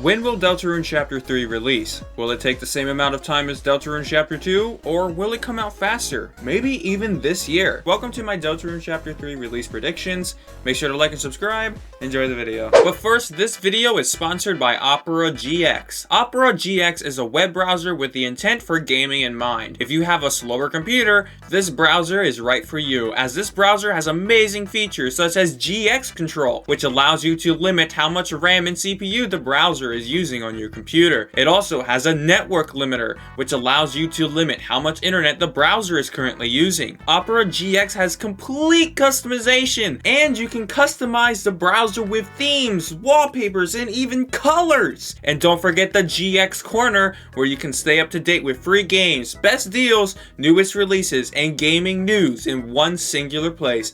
When will Deltarune Chapter 3 release? Will it take the same amount of time as Deltarune Chapter 2, or will it come out faster? Maybe even this year? Welcome to my Deltarune Chapter 3 release predictions. Make sure to like and subscribe. Enjoy the video. But first, this video is sponsored by Opera GX. Opera GX is a web browser with the intent for gaming in mind. If you have a slower computer, this browser is right for you, as this browser has amazing features such as GX Control, which allows you to limit how much RAM and CPU the browser is using on your computer. It also has a network limiter, which allows you to limit how much internet the browser is currently using. Opera GX has complete customization, and you can customize the browser with themes, wallpapers, and even colors. And don't forget the GX Corner, where you can stay up to date with free games, best deals, newest releases, and gaming news in one singular place.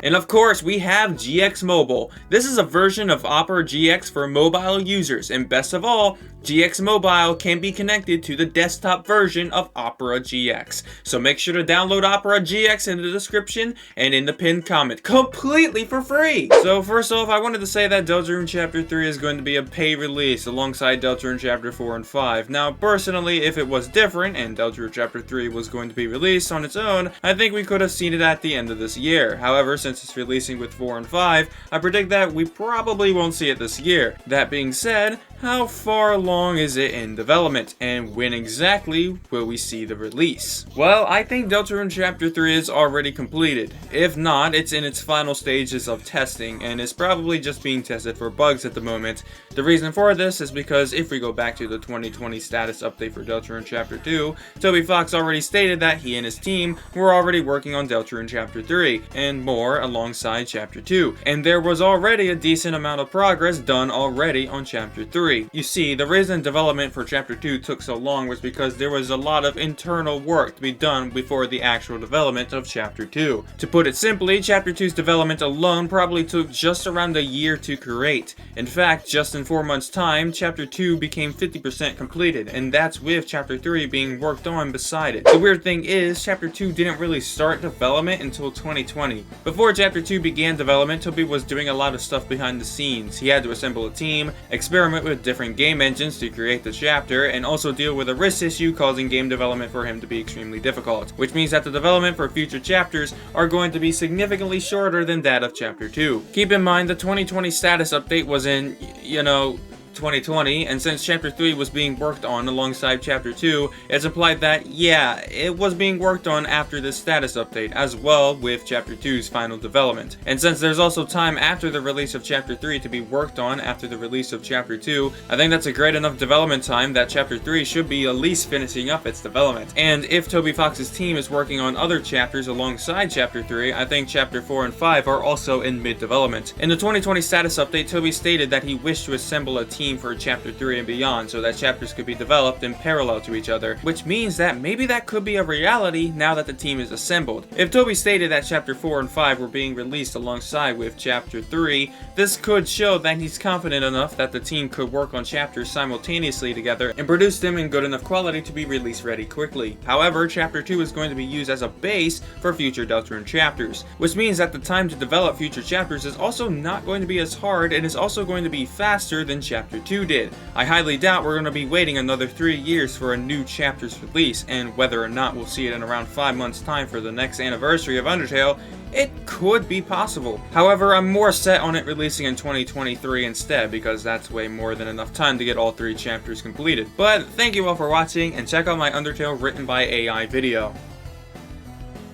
And of course, we have GX Mobile. This is a version of Opera GX for mobile users, and best of all, GX Mobile can be connected to the desktop version of Opera GX. So make sure to download Opera GX in the description and in the pinned comment, completely for free! So first off, I wanted to say that Deltarune Chapter 3 is going to be a pay release alongside Deltarune Chapter 4 and 5. Now, personally, if it was different and Deltarune Chapter 3 was going to be released on its own, I think we could have seen it at the end of this year. However, since it's releasing with 4 and 5, I predict that we probably won't see it this year. That being said, how far along is it in development, and when exactly will we see the release? Well, I think Deltarune Chapter 3 is already completed. If not, it's in its final stages of testing, and is probably just being tested for bugs at the moment. The reason for this is because if we go back to the 2020 status update for Deltarune Chapter 2, Toby Fox already stated that he and his team were already working on Deltarune Chapter 3, and more alongside Chapter 2, and there was already a decent amount of progress done already on Chapter 3. You see, the reason development for Chapter 2 took so long was because there was a lot of internal work to be done before the actual development of Chapter 2. To put it simply, Chapter 2's development alone probably took just around a year to create. In fact, just in 4 months' time, Chapter 2 became 50% completed, and that's with Chapter 3 being worked on beside it. The weird thing is, Chapter 2 didn't really start development until 2020. Before Chapter 2 began development, Toby was doing a lot of stuff behind the scenes. He had to assemble a team, experiment with different game engines to create the chapter, and also deal with a risk issue causing game development for him to be extremely difficult, which means that the development for future chapters are going to be significantly shorter than that of Chapter 2. Keep in mind, the 2020 status update was in, 2020, and since Chapter 3 was being worked on alongside Chapter 2, it's implied that, yeah, it was being worked on after this status update, as well with Chapter 2's final development. And since there's also time after the release of Chapter 3 to be worked on after the release of Chapter 2, I think that's a great enough development time that Chapter 3 should be at least finishing up its development. And if Toby Fox's team is working on other chapters alongside Chapter 3, I think Chapter 4 and 5 are also in mid-development. In the 2020 status update, Toby stated that he wished to assemble a team for Chapter 3 and beyond so that chapters could be developed in parallel to each other, which means that maybe that could be a reality now that the team is assembled. If Toby stated that Chapter 4 and 5 were being released alongside with Chapter 3, this could show that he's confident enough that the team could work on chapters simultaneously together and produce them in good enough quality to be released ready quickly. However, Chapter 2 is going to be used as a base for future Deltarune chapters, which means that the time to develop future chapters is also not going to be as hard and is also going to be faster than Chapter 2 did. I highly doubt we're going to be waiting another 3 years for a new chapter's release, and whether or not we'll see it in around 5 months' time for the next anniversary of Undertale, it could be possible. However, I'm more set on it releasing in 2023 instead, because that's way more than enough time to get all 3 chapters completed. But thank you all for watching, and check out my Undertale written by AI video.